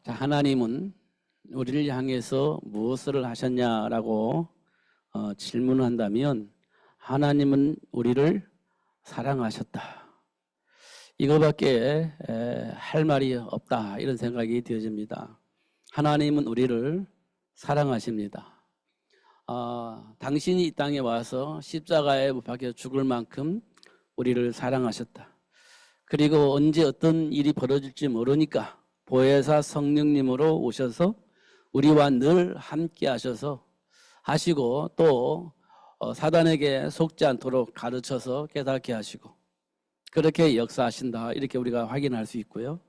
자, 하나님은 우리를 향해서 무엇을 하셨냐라고 질문을 한다면 하나님은 우리를 사랑하셨다. 이거밖에 할 말이 없다. 이런 생각이 되어집니다. 하나님은 우리를 사랑하십니다. 당신이 이 땅에 와서 십자가에 못 박혀 죽을 만큼 우리를 사랑하셨다. 그리고 언제 어떤 일이 벌어질지 모르니까 보혜사 성령님으로 오셔서 우리와 늘 함께 하시고 또 사단에게 속지 않도록 가르쳐서 깨닫게 하시고 그렇게 역사하신다. 이렇게 우리가 확인할 수 있고요.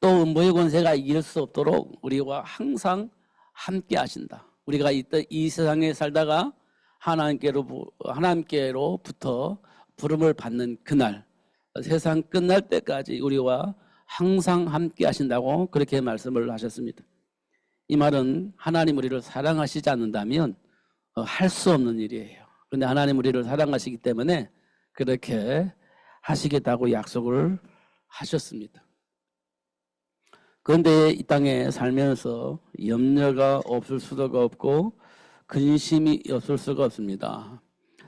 또 음부의 권세가 이길 수 없도록 우리와 항상 함께 하신다. 우리가 이 세상에 살다가 하나님께로부터 부름을 받는 그날, 세상 끝날 때까지 우리와 항상 함께 하신다고 그렇게 말씀을 하셨습니다. 이 말은 하나님 우리를 사랑하시지 않는다면 할 수 없는 일이에요. 그런데 하나님 우리를 사랑하시기 때문에 그렇게 하시겠다고 약속을 하셨습니다. 그런데 이 땅에 살면서 염려가 없을 수가 없고 근심이 없을 수가 없습니다.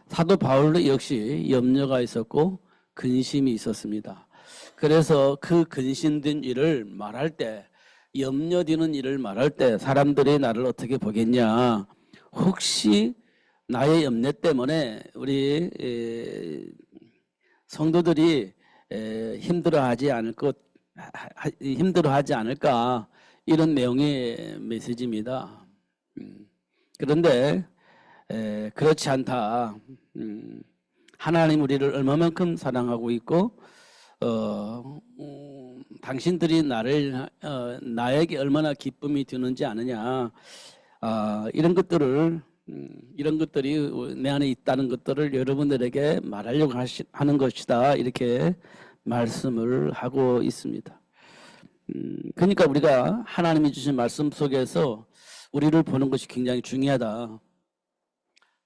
사도 바울도 역시 염려가 있었고 근심이 있었습니다. 그래서 그 근심된 일을 말할 때, 염려되는 일을 말할 때 사람들이 나를 어떻게 보겠냐. 혹시 나의 염려 때문에 우리 성도들이 힘들어하지 않을까, 이런 내용의 메시지입니다. 그런데 그렇지 않다. 하나님 우리를 얼마만큼 사랑하고 있고 당신들이 나에게 얼마나 기쁨이 드는지 아느냐. 이런 것들이 내 안에 있다는 것들을 여러분들에게 말하려고 하는 것이다. 이렇게 말씀을 하고 있습니다. 그러니까 우리가 하나님이 주신 말씀 속에서 우리를 보는 것이 굉장히 중요하다.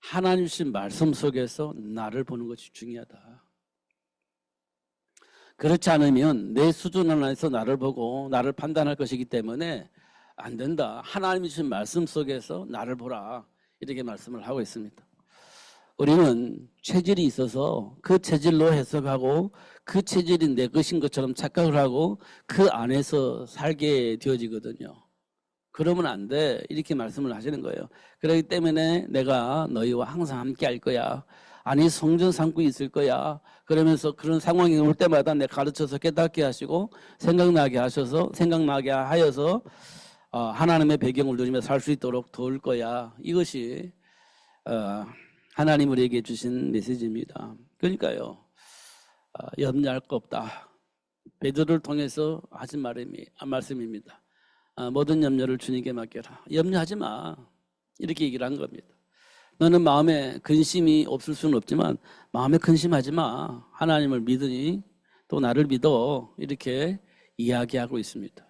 하나님 주신 말씀 속에서 나를 보는 것이 중요하다. 그렇지 않으면 내 수준 안에서 나를 보고 나를 판단할 것이기 때문에 안 된다. 하나님이 주신 말씀 속에서 나를 보라. 이렇게 말씀을 하고 있습니다. 우리는 체질이 있어서 그 체질로 해석하고 그 체질이 내 것인 것처럼 착각을 하고 그 안에서 살게 되어지거든요. 그러면 안 돼. 이렇게 말씀을 하시는 거예요. 그렇기 때문에 내가 너희와 항상 함께 할 거야. 아니 성전 삼고 있을 거야. 그러면서 그런 상황이 올 때마다 내 가르쳐서 깨닫게 하시고 생각나게 하여서 하나님의 배경을 누리며 살 수 있도록 도울 거야. 이것이 하나님 우리에게 주신 메시지입니다. 그러니까요. 염려할 거 없다. 베드로를 통해서 하신 말씀입니다. 모든 염려를 주님께 맡겨라. 염려하지 마. 이렇게 얘기를 한 겁니다. 너는 마음에 근심이 없을 수는 없지만 마음에 근심하지 마. 하나님을 믿으니 또 나를 믿어. 이렇게 이야기하고 있습니다.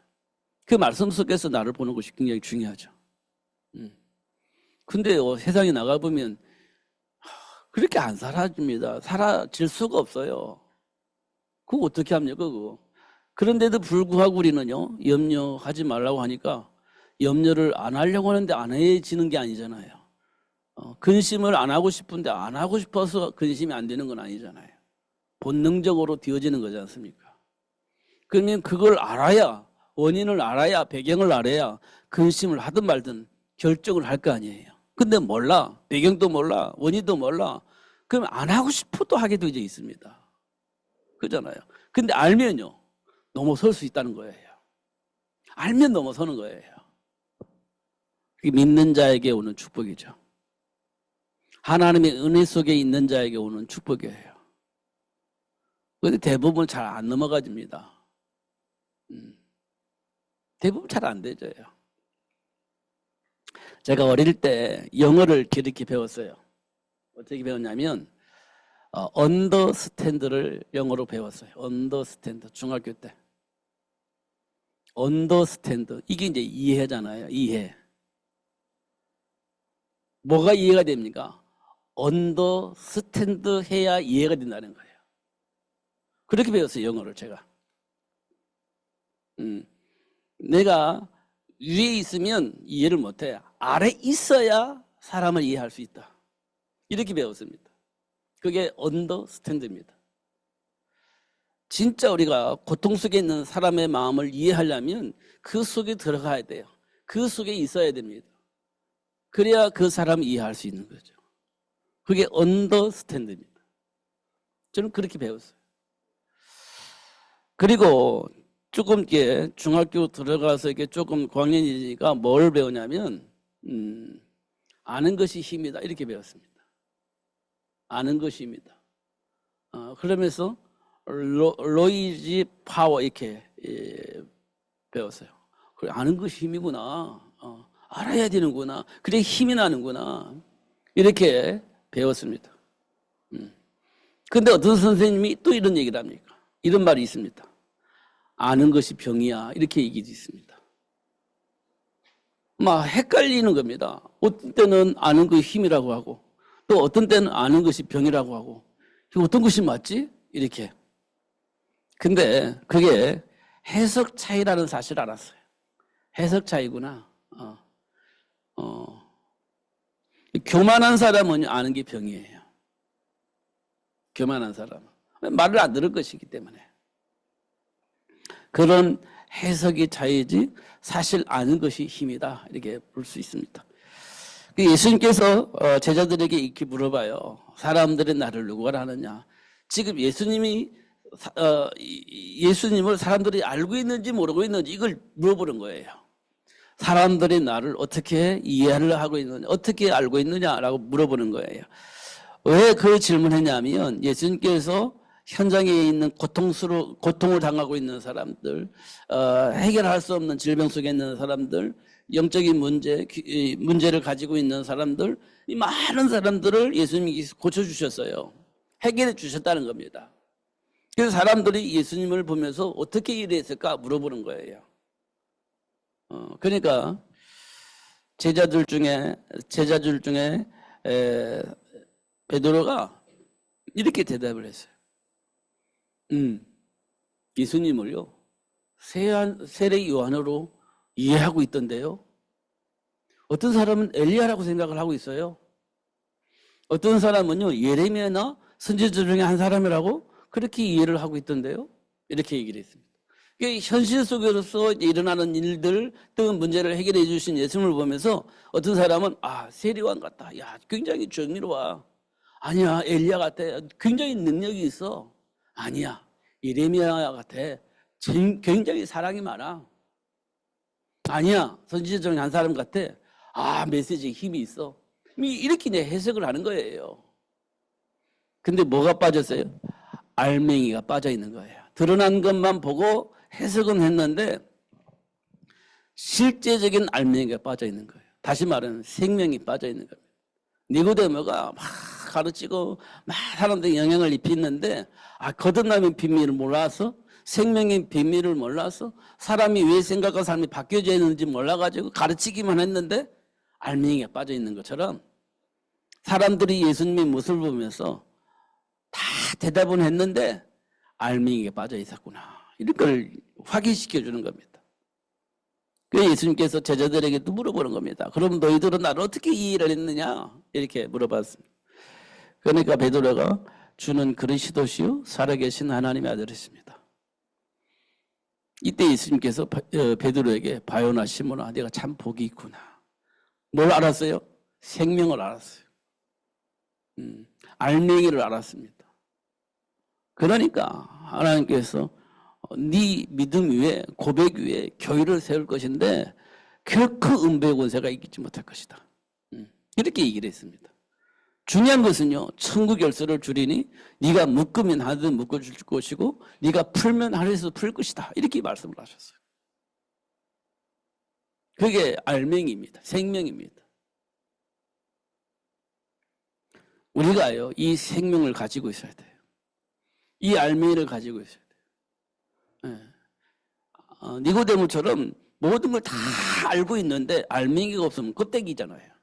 그 말씀 속에서 나를 보는 것이 굉장히 중요하죠. 근데 세상에 나가보면 그렇게 안 사라집니다. 사라질 수가 없어요. 그거 어떻게 합니까, 그거? 그런데도 불구하고 우리는요, 염려하지 말라고 하니까 염려를 안 하려고 하는데 안 해지는 게 아니잖아요. 근심을 안 하고 싶은데 안 하고 싶어서 근심이 안 되는 건 아니잖아요. 본능적으로 되어지는 거지 않습니까? 그러면 그걸 알아야, 원인을 알아야, 배경을 알아야 근심을 하든 말든 결정을 할 거 아니에요. 근데 몰라. 배경도 몰라. 원인도 몰라. 그럼 안 하고 싶어도 하게 되어 있습니다. 그잖아요. 근데 알면요, 넘어설 수 있다는 거예요. 알면 넘어서는 거예요. 믿는 자에게 오는 축복이죠. 하나님의 은혜 속에 있는 자에게 오는 축복이에요. 그런데 대부분 잘 안 넘어가집니다. 대부분 잘 안 되죠. 제가 어릴 때 영어를 이렇게 배웠어요. 어떻게 배웠냐면 언더스탠드를 영어로 배웠어요. 언더스탠드, 중학교 때. 언더스탠드, 이게 이제 이해잖아요. 이해. 뭐가 이해가 됩니까? 언더스탠드 해야 이해가 된다는 거예요. 그렇게 배웠어요, 영어를 제가. 내가 위에 있으면 이해를 못해. 아래 있어야 사람을 이해할 수 있다. 이렇게 배웠습니다. 그게 언더스탠드입니다. 진짜 우리가 고통 속에 있는 사람의 마음을 이해하려면 그 속에 들어가야 돼요. 그 속에 있어야 됩니다. 그래야 그 사람을 이해할 수 있는 거죠. 그게 언더스탠드입니다. 저는 그렇게 배웠어요. 그리고 조금 이렇게 중학교 들어가서 이렇게 조금 광년이니까 뭘 배우냐면 아는 것이 힘이다 이렇게 배웠습니다. 아는 것이 힘이다. 그러면서 로이지 파워 이렇게 배웠어요. 그래, 아는 것이 힘이구나. 알아야 되는구나. 그래 힘이 나는구나. 이렇게 배웠습니다. 근데 어떤 선생님이 또 이런 얘기를 합니까? 이런 말이 있습니다. 아는 것이 병이야. 이렇게 얘기도 있습니다. 막 헷갈리는 겁니다. 어떤 때는 아는 것이 힘이라고 하고 또 어떤 때는 아는 것이 병이라고 하고 어떤 것이 맞지? 이렇게. 근데 그게 해석 차이라는 사실을 알았어요. 해석 차이구나. 교만한 사람은 아는 게 병이에요. 교만한 사람은. 말을 안 들을 것이기 때문에. 그런 해석이 차이지 사실 아는 것이 힘이다. 이렇게 볼 수 있습니다. 예수님께서 제자들에게 이렇게 물어봐요. 사람들이 나를 누구라 하느냐. 지금 예수님을 사람들이 알고 있는지 모르고 있는지 이걸 물어보는 거예요. 사람들이 나를 어떻게 이해를 하고 있느냐, 어떻게 알고 있느냐라고 물어보는 거예요. 왜 그 질문했냐면 예수님께서 현장에 있는 고통을 당하고 있는 사람들, 해결할 수 없는 질병 속에 있는 사람들, 영적인 문제를 가지고 있는 사람들, 이 많은 사람들을 예수님이 고쳐주셨어요. 해결해 주셨다는 겁니다. 그래서 사람들이 예수님을 보면서 어떻게 일했을까 물어보는 거예요. 그러니까 제자들 중에 베드로가 이렇게 대답을 했어요. 예수님을요 세례 요한으로 이해하고 있던데요. 어떤 사람은 엘리야라고 생각을 하고 있어요. 어떤 사람은요 예레미야나 선지자 중에 한 사람이라고 그렇게 이해를 하고 있던데요. 이렇게 얘기를 했습니다. 현실 속에서 일어나는 일들 또는 문제를 해결해 주신 예수님을 보면서 어떤 사람은 세례요한 같다. 야 굉장히 정의로워. 아니야 엘리야 같아. 굉장히 능력이 있어. 아니야 예레미야 같아. 굉장히 사랑이 많아. 아니야 선지자 중에 한 사람 같아. 메시지에 힘이 있어. 이렇게 해석을 하는 거예요. 근데 뭐가 빠졌어요? 알맹이가 빠져 있는 거예요. 드러난 것만 보고 해석은 했는데 실제적인 알맹이가 빠져 있는 거예요. 다시 말하면 생명이 빠져 있는 겁니다. 니고데모가 막 가르치고 막 사람들이 영향을 입히는데 거듭남의 비밀을 몰라서 생명의 비밀을 몰라서 사람이 왜 생각과 삶이 바뀌어져 있는지 몰라가지고 가르치기만 했는데 알맹이가 빠져 있는 것처럼 사람들이 예수님의 모습을 보면서 다 대답은 했는데 알맹이가 빠져 있었구나. 이런 걸 확인시켜 주는 겁니다. 그래서 예수님께서 제자들에게도 물어보는 겁니다. 그럼 너희들은 나를 어떻게 이해를 했느냐? 이렇게 물어봤습니다. 그러니까 베드로가 주는 그리스도시요 살아계신 하나님의 아들이십니다. 이때 예수님께서 베드로에게 바요나 시몬아 네가 참 복이 있구나. 뭘 알았어요? 생명을 알았어요. 알맹이를 알았습니다. 그러니까 하나님께서 네 믿음 위에 고백 위에 교회를 세울 것인데 결코 은배의 권세가 이기지 못할 것이다. 이렇게 얘기를 했습니다. 중요한 것은요. 천국 열쇠를 주리니 네가 묶으면 하늘에서 묶어줄 것이고 네가 풀면 하늘에서 풀 것이다. 이렇게 말씀을 하셨어요. 그게 알맹이입니다. 생명입니다. 우리가요. 이 생명을 가지고 있어야 돼요. 이 알맹이를 가지고 있어야 돼요. 니고데모처럼 모든 걸 다 알고 있는데 알맹이가 없으면 껍데기잖아요.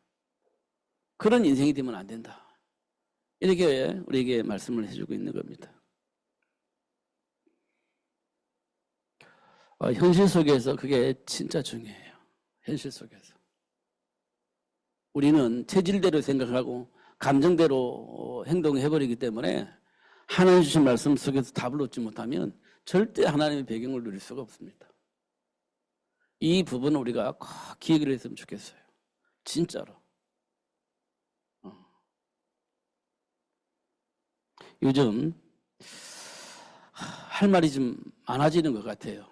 그런 인생이 되면 안 된다. 이렇게 우리에게 말씀을 해주고 있는 겁니다. 현실 속에서 그게 진짜 중요해요. 현실 속에서. 우리는 체질대로 생각하고 감정대로 행동해버리기 때문에 하나님 주신 말씀 속에서 답을 얻지 못하면 절대 하나님의 배경을 누릴 수가 없습니다. 이 부분은 우리가 꼭 기억을 했으면 좋겠어요. 진짜로. 요즘 할 말이 좀 많아지는 것 같아요.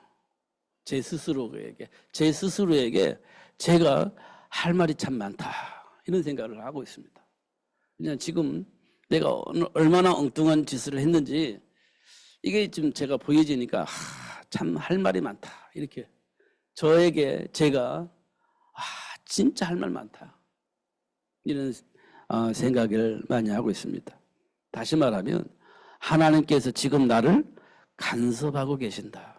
제 스스로에게 제가 할 말이 참 많다 이런 생각을 하고 있습니다. 그냥 지금 내가 얼마나 엉뚱한 짓을 했는지 이게 지금 제가 보여지니까 참 할 말이 많다 이렇게 저에게 제가 진짜 할 말 많다 이런 생각을 많이 하고 있습니다. 다시 말하면 하나님께서 지금 나를 간섭하고 계신다.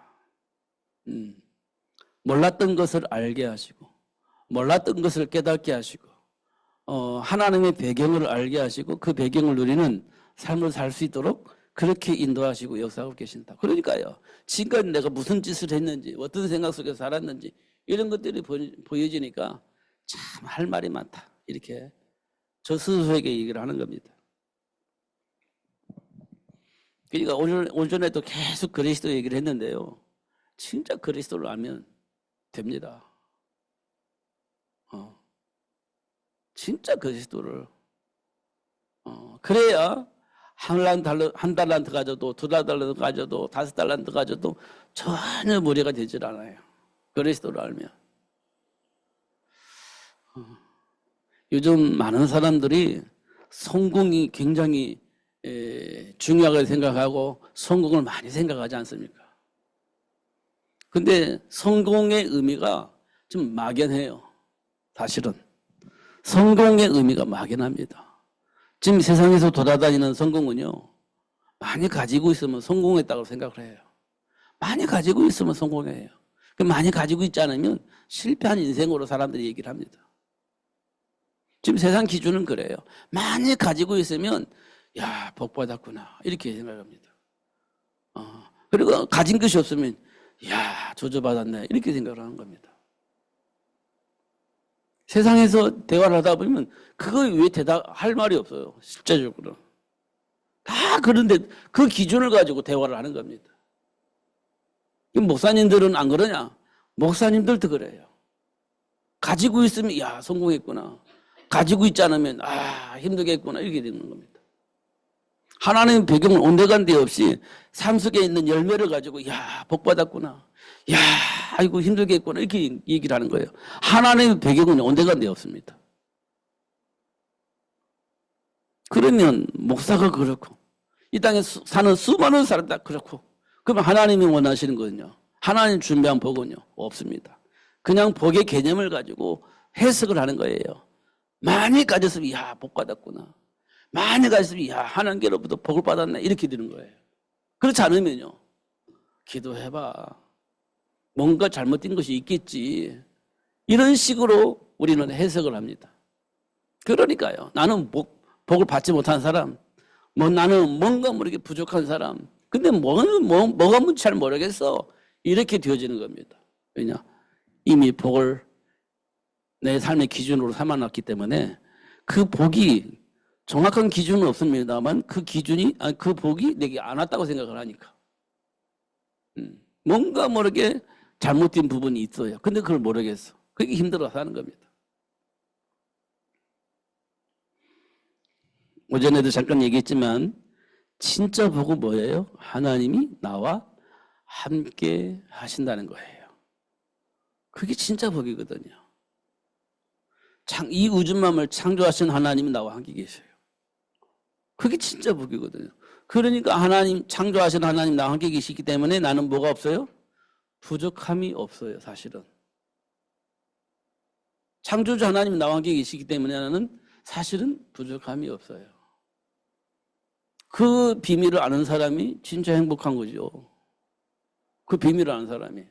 몰랐던 것을 알게 하시고 몰랐던 것을 깨닫게 하시고 하나님의 배경을 알게 하시고 그 배경을 누리는 삶을 살 수 있도록 그렇게 인도하시고 역사하고 계신다. 그러니까요. 지금까지 내가 무슨 짓을 했는지 어떤 생각 속에서 살았는지 이런 것들이 보여지니까 참 할 말이 많다. 이렇게 저 스스로에게 얘기를 하는 겁니다. 그러니까 오전에도 계속 그리스도 얘기를 했는데요. 진짜 그리스도를 알면 됩니다. 진짜 그리스도를 그래야 한 달란트 가져도 2달란트 가져도 5달란트 가져도 전혀 무리가 되질 않아요. 그리스도를 알면. 요즘 많은 사람들이 성공이 굉장히 중요하게 생각하고 성공을 많이 생각하지 않습니까? 근데 성공의 의미가 좀 막연해요. 사실은. 성공의 의미가 막연합니다. 지금 세상에서 돌아다니는 성공은요, 많이 가지고 있으면 성공했다고 생각을 해요. 많이 가지고 있으면 성공해요. 많이 가지고 있지 않으면 실패한 인생으로 사람들이 얘기를 합니다. 지금 세상 기준은 그래요. 많이 가지고 있으면 야, 복 받았구나 이렇게 생각합니다. 그리고 가진 것이 없으면 야, 저주받았네 이렇게 생각을 하는 겁니다. 세상에서 대화를 하다 보면 그거에 왜 대답할 말이 없어요. 실제적으로. 다 그런데 그 기준을 가지고 대화를 하는 겁니다. 목사님들은 안 그러냐? 목사님들도 그래요. 가지고 있으면 야, 성공했구나. 가지고 있지 않으면 힘들겠구나 이렇게 되는 겁니다. 하나님의 배경은 온데간데 없이 삶 속에 있는 열매를 가지고 야, 복 받았구나. 야, 아이고 힘들겠구나 이렇게 얘기를 하는 거예요. 하나님의 배경은 온데간데 없습니다. 그러면 목사가 그렇고 이 땅에 사는 수많은 사람 다 그렇고 그러면 하나님이 원하시는 거는요. 하나님 준비한 복은요. 없습니다. 그냥 복의 개념을 가지고 해석을 하는 거예요. 많이 가졌으면 야, 복 받았구나. 많이 가졌으면 야, 하나님께로부터 복을 받았네 이렇게 되는 거예요. 그렇지 않으면요. 기도해봐. 뭔가 잘못된 것이 있겠지. 이런 식으로 우리는 해석을 합니다. 그러니까요. 나는 복을 받지 못한 사람, 나는 뭔가 모르게 부족한 사람, 근데 뭐가 뭔지 잘 모르겠어. 이렇게 되어지는 겁니다. 왜냐? 이미 복을 내 삶의 기준으로 삼아놨기 때문에 그 복이 정확한 기준은 없습니다만 그 복이 내게 안 왔다고 생각을 하니까. 뭔가 모르게 잘못된 부분이 있어요. 근데 그걸 모르겠어. 그게 힘들어서 하는 겁니다. 오전에도 잠깐 얘기했지만 진짜 복은 뭐예요? 하나님이 나와 함께 하신다는 거예요. 그게 진짜 복이거든요. 이 우주만을 창조하신 하나님이 나와 함께 계셔요. 그게 진짜 복이거든요. 그러니까 창조하신 하나님 나와 함께 계시기 때문에 나는 뭐가 없어요? 부족함이 없어요, 사실은. 창조주 하나님이 나와 함께 계시기 때문에 나는 사실은 부족함이 없어요. 그 비밀을 아는 사람이 진짜 행복한 거죠. 그 비밀을 아는 사람이.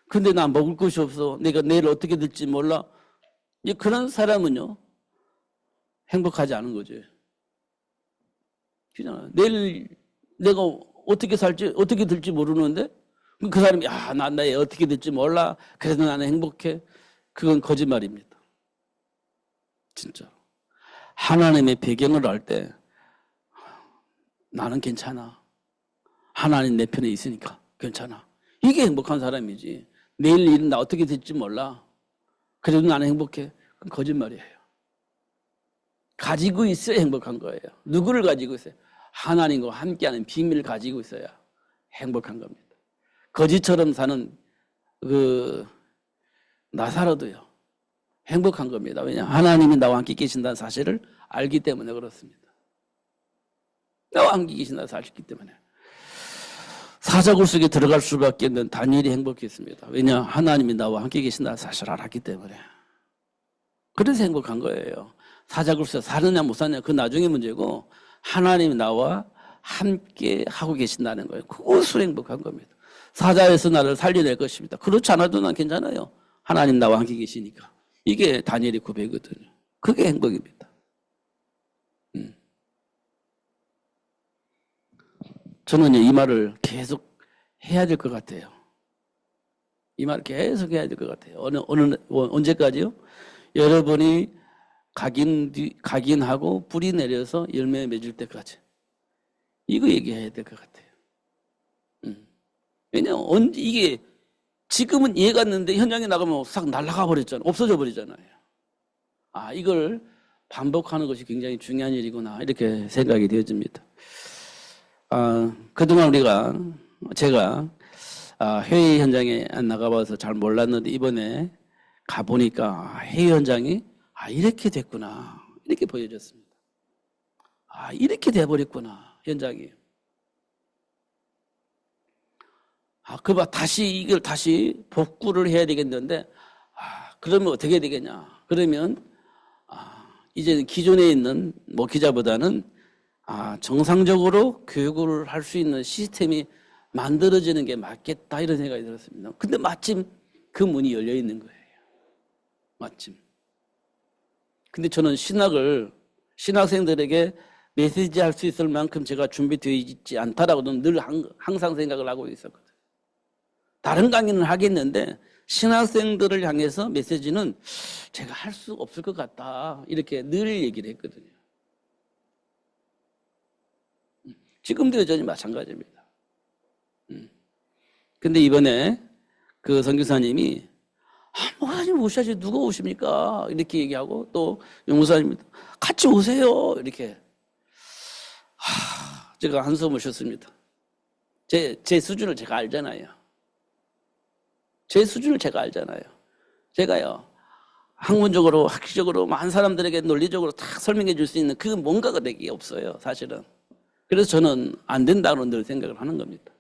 근데 나 먹을 것이 없어. 내가 내일 어떻게 될지 몰라. 그런 사람은요, 행복하지 않은 거죠. 그잖아요. 내일 내가 어떻게 살지, 어떻게 될지 모르는데 그 사람이 난 나에 어떻게 될지 몰라. 그래도 나는 행복해. 그건 거짓말입니다. 진짜. 하나님의 배경을 알 때 나는 괜찮아. 하나님 내 편에 있으니까 괜찮아. 이게 행복한 사람이지. 내일 일은 나 어떻게 될지 몰라. 그래도 나는 행복해. 그건 거짓말이에요. 가지고 있어야 행복한 거예요. 누구를 가지고 있어요? 하나님과 함께하는 비밀을 가지고 있어야 행복한 겁니다. 거지처럼 사는 나사로도요. 행복한 겁니다. 왜냐? 하나님이 나와 함께 계신다는 사실을 알기 때문에 그렇습니다. 나와 함께 계신다는 사실을 알기 때문에. 사자굴 속에 들어갈 수밖에 없는 다니엘이 행복했습니다. 왜냐? 하나님이 나와 함께 계신다는 사실을 알았기 때문에. 그래서 행복한 거예요. 사자굴 속에 사느냐 못 사느냐 그 나중에 문제고 하나님이 나와 함께 하고 계신다는 거예요. 그것으로 행복한 겁니다. 사자에서 나를 살려낼 것입니다. 그렇지 않아도 난 괜찮아요. 하나님 나와 함께 계시니까. 이게 다니엘의 고백이거든요. 그게 행복입니다. 저는 이 말을 계속 해야 될 것 같아요. 이 말을 계속 해야 될 것 같아요. 언제까지요? 여러분이 각인하고 뿌리 내려서 열매 맺을 때까지. 이거 얘기해야 될 것 같아요. 왜냐면 이게 지금은 이해가 갔는데 현장에 나가면 싹 날아가 버렸잖아요. 없어져 버리잖아요. 이걸 반복하는 것이 굉장히 중요한 일이구나 이렇게 생각이 되어집니다. 그동안 제가 회의 현장에 안 나가봐서 잘 몰랐는데 이번에 가보니까 회의 현장이 이렇게 됐구나 이렇게 보여졌습니다. 이렇게 돼버렸구나 현장이. 이걸 다시 복구를 해야 되겠는데, 그러면 어떻게 되겠냐. 그러면, 이제는 기존에 있는 목회자보다는, 정상적으로 교육을 할 수 있는 시스템이 만들어지는 게 맞겠다, 이런 생각이 들었습니다. 근데 마침 그 문이 열려 있는 거예요. 마침. 근데 저는 신학생들에게 메시지 할 수 있을 만큼 제가 준비되어 있지 않다라고는 늘 항상 생각을 하고 있었거든요. 다른 강의는 하겠는데 신학생들을 향해서 메시지는 제가 할 수 없을 것 같다 이렇게 늘 얘기를 했거든요. 지금도 여전히 마찬가지입니다. 근데 이번에 그 선교사님이 목사님 오셔야지 누가 오십니까 이렇게 얘기하고 또 용무사님이 같이 오세요 이렇게 제가 한숨을 쉬었습니다. 제 수준을 제가 알잖아요. 제 수준을 제가 알잖아요. 제가요, 학문적으로, 학식적으로, 많은 사람들에게 논리적으로 다 설명해 줄 수 있는 그 뭔가가 되게 없어요, 사실은. 그래서 저는 안 된다고 늘 생각을 하는 겁니다.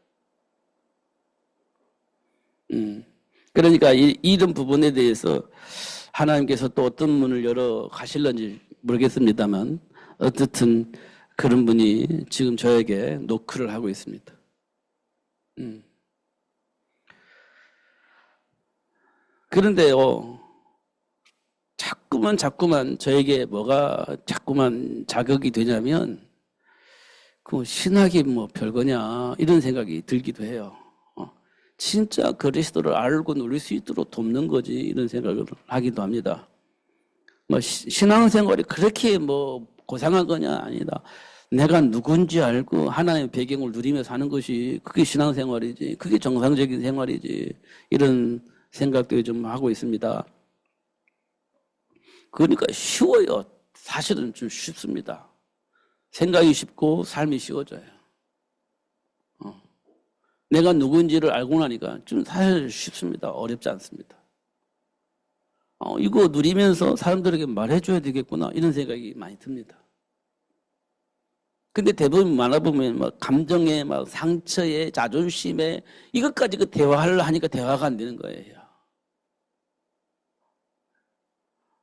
그러니까 이런 부분에 대해서 하나님께서 또 어떤 문을 열어 가실런지 모르겠습니다만, 어쨌든 그런 분이 지금 저에게 노크를 하고 있습니다. 그런데요, 자꾸만 저에게 뭐가 자꾸만 자극이 되냐면, 신학이 뭐 별거냐, 이런 생각이 들기도 해요. 진짜 그리스도를 알고 누릴 수 있도록 돕는 거지, 이런 생각을 하기도 합니다. 신앙생활이 그렇게 고상한 거냐, 아니다. 내가 누군지 알고 하나님의 배경을 누리며 사는 것이 그게 신앙생활이지, 그게 정상적인 생활이지, 이런 생각도 좀 하고 있습니다. 그러니까 쉬워요. 사실은 좀 쉽습니다. 생각이 쉽고 삶이 쉬워져요. 내가 누구인지를 알고 나니까 좀 사실 쉽습니다. 어렵지 않습니다. 이거 누리면서 사람들에게 말해줘야 되겠구나 이런 생각이 많이 듭니다. 근데 대부분 만나보면 감정에 상처에 자존심에 이것까지 대화를 하니까 대화가 안 되는 거예요.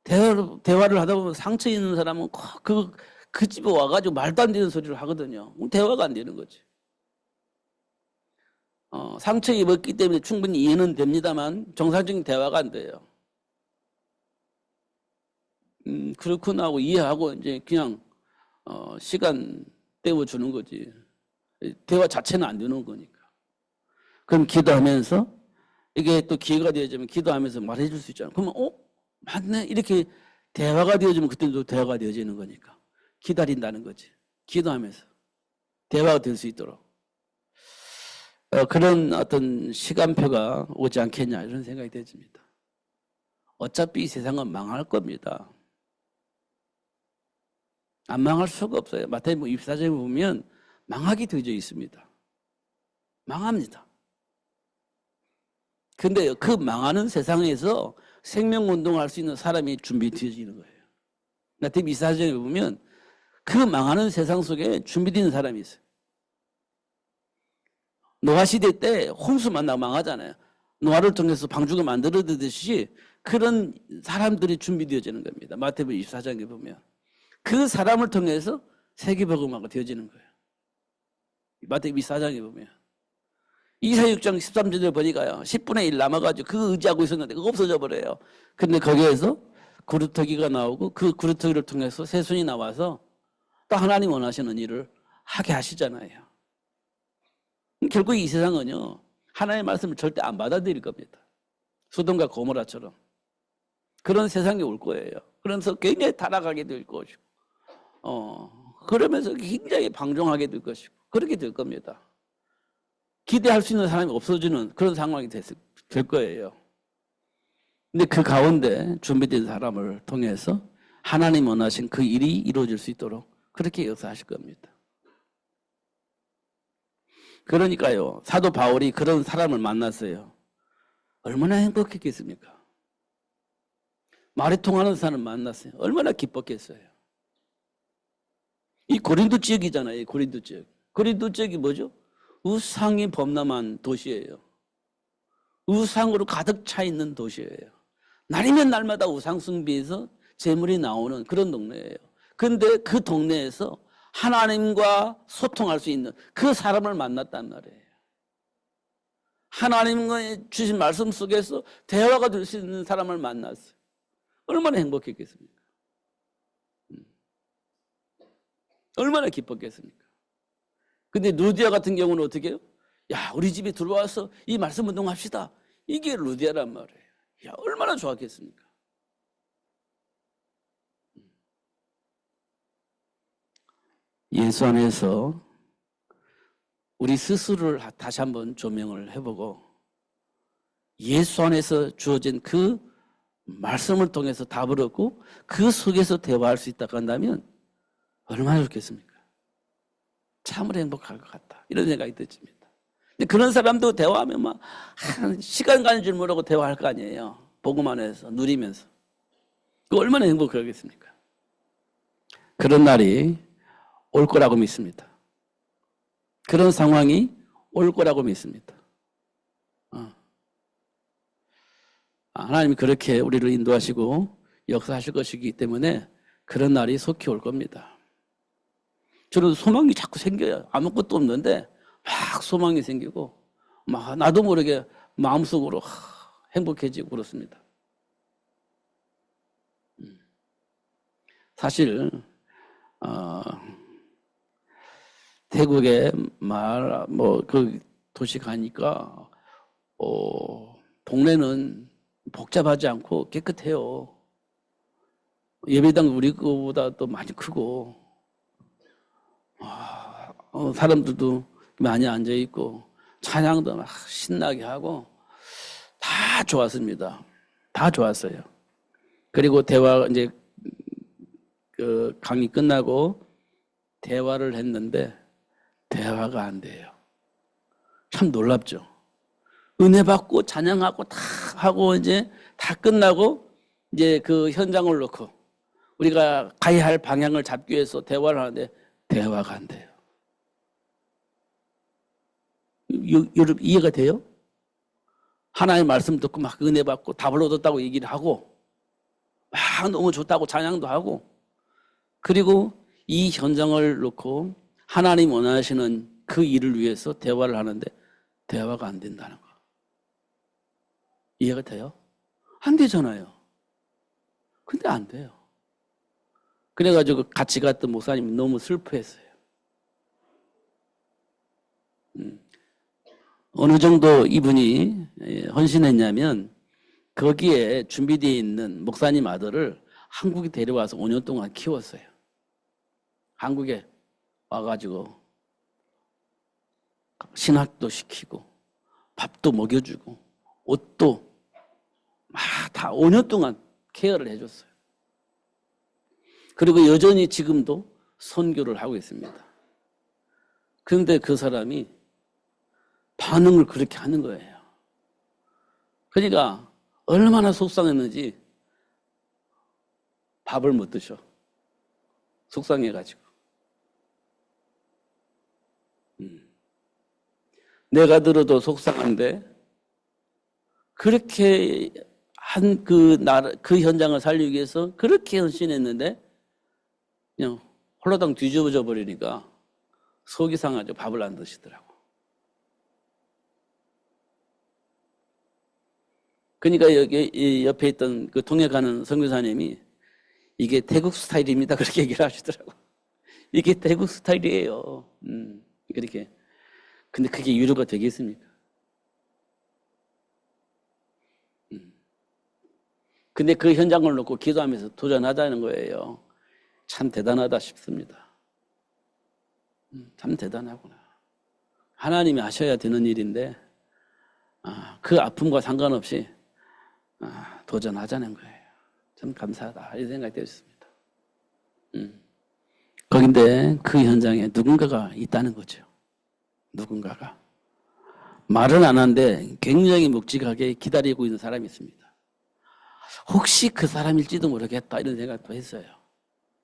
대화를 하다 보면 상처 있는 사람은 그 집에 와가지고 말도 안 되는 소리를 하거든요. 대화가 안 되는 거지. 상처 입었기 때문에 충분히 이해는 됩니다만 정상적인 대화가 안 돼요. 그렇구나 하고 이해하고 이제 그냥 시간 때워주는 거지. 대화 자체는 안 되는 거니까. 그럼 기도하면서 이게 또 기회가 되어지면 기도하면서 말해줄 수 있잖아요. 그러면 맞네 이렇게 대화가 되어지면 그때도 대화가 되어지는 거니까 기다린다는 거지. 기도하면서 대화가 될 수 있도록 그런 어떤 시간표가 오지 않겠냐 이런 생각이 되집니다. 어차피 이 세상은 망할 겁니다. 안 망할 수가 없어요. 마태복음 24장에 보면 망하게 되어져 있습니다. 망합니다. 근데 그 망하는 세상에서 생명운동을 할 수 있는 사람이 준비되어지는 거예요. 마태복음 24장에 보면 그 망하는 세상 속에 준비된 사람이 있어요. 노아 시대 때 홍수 만나고 망하잖아요. 노아를 통해서 방주가 만들어지듯이 그런 사람들이 준비되어지는 겁니다. 마태복음 24장에 보면 그 사람을 통해서 세계복음화가 되어지는 거예요. 마태복음 24장에 보면 이사야 6장 13절에 보니까요 10분의 1 남아가지고 그 의지하고 있었는데 그거 없어져 버려요. 근데 거기에서 구루터기가 나오고 그 구루터기를 통해서 새순이 나와서 또 하나님 원하시는 일을 하게 하시잖아요. 결국 이 세상은요 하나님의 말씀을 절대 안 받아들일 겁니다. 소돔과 고모라처럼 그런 세상이 올 거예요. 그러면서 굉장히 타락하게 될 것이고 그러면서 굉장히 방종하게 될 것이고 그렇게 될 겁니다. 기대할 수 있는 사람이 없어지는 그런 상황이 될 거예요. 근데 그 가운데 준비된 사람을 통해서 하나님 원하신 그 일이 이루어질 수 있도록 그렇게 역사하실 겁니다. 그러니까요 사도 바울이 그런 사람을 만났어요. 얼마나 행복했겠습니까? 말이 통하는 사람을 만났어요. 얼마나 기뻤겠어요. 이 고린도 지역이잖아요. 고린도 지역. 고린도 지역이 뭐죠? 우상이 범람한 도시예요. 우상으로 가득 차 있는 도시예요. 날이면 날마다 우상 숭배에서 재물이 나오는 그런 동네예요. 그런데 그 동네에서 하나님과 소통할 수 있는 그 사람을 만났단 말이에요. 하나님과 주신 말씀 속에서 대화가 될 수 있는 사람을 만났어요. 얼마나 행복했겠습니까? 얼마나 기뻤겠습니까? 근데 루디아 같은 경우는 어떻게 해요? 야, 우리 집에 들어와서 이 말씀 운동합시다. 이게 루디아란 말이에요. 야, 얼마나 좋았겠습니까? 예수 안에서 우리 스스로를 다시 한번 조명을 해보고 예수 안에서 주어진 그 말씀을 통해서 답을 얻고 그 속에서 대화할 수 있다고 한다면 얼마나 좋겠습니까? 참으로 행복할 것 같다. 이런 생각이 듭니다. 근데 그런 사람도 대화하면 막 시간 가는 줄 모르고 대화할 거 아니에요. 복음 안에서 누리면서. 그 얼마나 행복하겠습니까? 그런 날이 올 거라고 믿습니다. 그런 상황이 올 거라고 믿습니다. 하나님이 그렇게 우리를 인도하시고 역사하실 것이기 때문에 그런 날이 속히 올 겁니다. 저는 소망이 자꾸 생겨요. 아무것도 없는데 막 소망이 생기고 막 나도 모르게 마음속으로 행복해지고 그렇습니다. 사실 태국에 그 도시 가니까 동네는 복잡하지 않고 깨끗해요. 예배당 우리 거보다 또 많이 크고 사람들도 많이 앉아 있고 찬양도 막 신나게 하고 다 좋았습니다. 다 좋았어요. 그리고 대화 이제 그 강의 끝나고 대화를 했는데 대화가 안 돼요. 참 놀랍죠. 은혜 받고 찬양하고 다 하고 이제 다 끝나고 이제 그 현장을 놓고 우리가 가야 할 방향을 잡기 위해서 대화를 하는데 대화가 안 돼요. 여러분 이해가 돼요? 하나님의 말씀 듣고 막 은혜 받고 답을 얻었다고 얘기를 하고 막 너무 좋다고 찬양도 하고 그리고 이 현장을 놓고 하나님 원하시는 그 일을 위해서 대화를 하는데 대화가 안 된다는 거. 이해가 돼요? 안 되잖아요. 근데 안 돼요. 그래가지고 같이 갔던 목사님이 너무 슬퍼했어요. 어느 정도 이분이 헌신했냐면 거기에 준비되어 있는 목사님 아들을 한국에 데려와서 5년 동안 키웠어요. 한국에 와가지고 신학도 시키고 밥도 먹여주고 옷도 막 다 5년 동안 케어를 해줬어요. 그리고 여전히 지금도 선교를 하고 있습니다. 그런데 그 사람이 반응을 그렇게 하는 거예요. 그러니까 얼마나 속상했는지 밥을 못 드셔. 속상해가지고. 내가 들어도 속상한데 그렇게 한 그 현장을 살리기 위해서 그렇게 헌신했는데 그냥 홀라당 뒤집어져 버리니까 속이 상하죠. 밥을 안 드시더라고. 그러니까 여기 옆에 있던 그 통역하는 선교사님이 이게 태국 스타일입니다. 그렇게 얘기를 하시더라고. 이게 태국 스타일이에요. 그렇게. 근데 그게 위로가 되겠습니까? 근데 그 현장을 놓고 기도하면서 도전하자는 거예요. 참 대단하다 싶습니다. 참 대단하구나. 하나님이 하셔야 되는 일인데 그 아픔과 상관없이 도전하자는 거예요. 참 감사하다 이 생각이 되었습니다. 거긴데 그 현장에 누군가가 있다는 거죠. 누군가가 말은 안 하는데 굉장히 묵직하게 기다리고 있는 사람이 있습니다. 혹시 그 사람일지도 모르겠다 이런 생각도 했어요.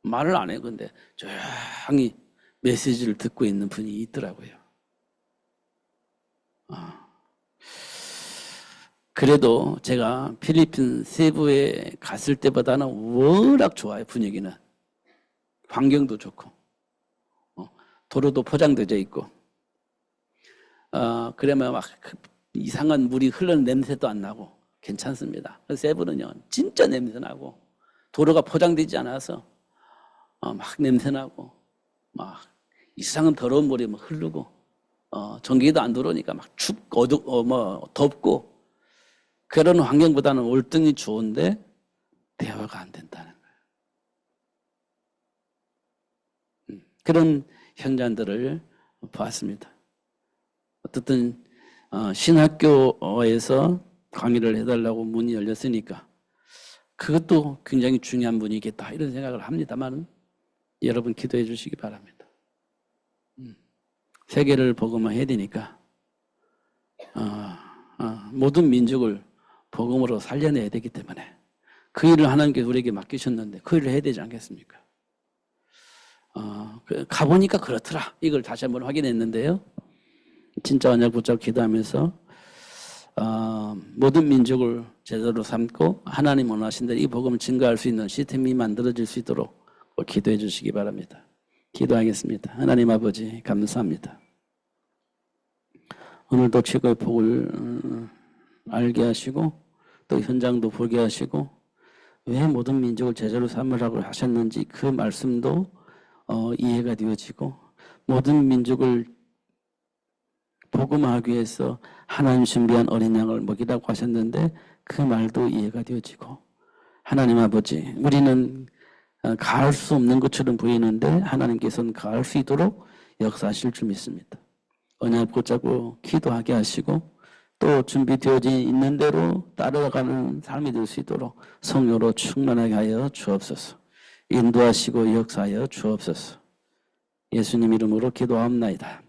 말을 안 해요. 근데 조용히 메시지를 듣고 있는 분이 있더라고요. 그래도 제가 필리핀 세부에 갔을 때보다는 워낙 좋아요. 분위기는. 환경도 좋고 도로도 포장되어 있고 그러면 막 이상한 물이 흐르는 냄새도 안 나고 괜찮습니다. 세부는요 진짜 냄새 나고 도로가 포장되지 않아서 막 냄새 나고 막 이상한 더러운 물이 막 흐르고 전기도 안 들어오니까 막 춥고 덥고 그런 환경보다는 월등히 좋은데 대화가 안 된다는 거예요. 그런 현장들을 보았습니다. 어쨌든 신학교에서 강의를 해달라고 문이 열렸으니까 그것도 굉장히 중요한 분이겠다 이런 생각을 합니다만 여러분 기도해 주시기 바랍니다. 세계를 복음화해야 되니까 모든 민족을 복음으로 살려내야 되기 때문에 그 일을 하나님께서 우리에게 맡기셨는데 그 일을 해야 되지 않겠습니까? 가보니까 그렇더라. 이걸 다시 한번 확인했는데요. 진짜 언약 붙잡고 기도하면서 모든 민족을 제대로 삼고 하나님 원하신 대로 이 복음을 증거할 수 있는 시스템이 만들어질 수 있도록 기도해 주시기 바랍니다. 기도하겠습니다. 하나님 아버지 감사합니다. 오늘도 최고의 복을 알게 하시고 또 현장도 보게 하시고 왜 모든 민족을 제자로 삼으라고 하셨는지 그 말씀도 이해가 되어지고 모든 민족을 복음화하기 위해서 하나님 준비한 어린 양을 먹이라고 하셨는데 그 말도 이해가 되어지고 하나님 아버지 우리는 가할 수 없는 것처럼 보이는데 하나님께서는 가할 수 있도록 역사하실 줄 믿습니다. 언약 붙잡고 기도하게 하시고 또 준비되어져 있는 대로 따라가는 삶이 될 수 있도록 성령으로 충만하게 하여 주옵소서. 인도하시고 역사하여 주옵소서. 예수님 이름으로 기도합나이다.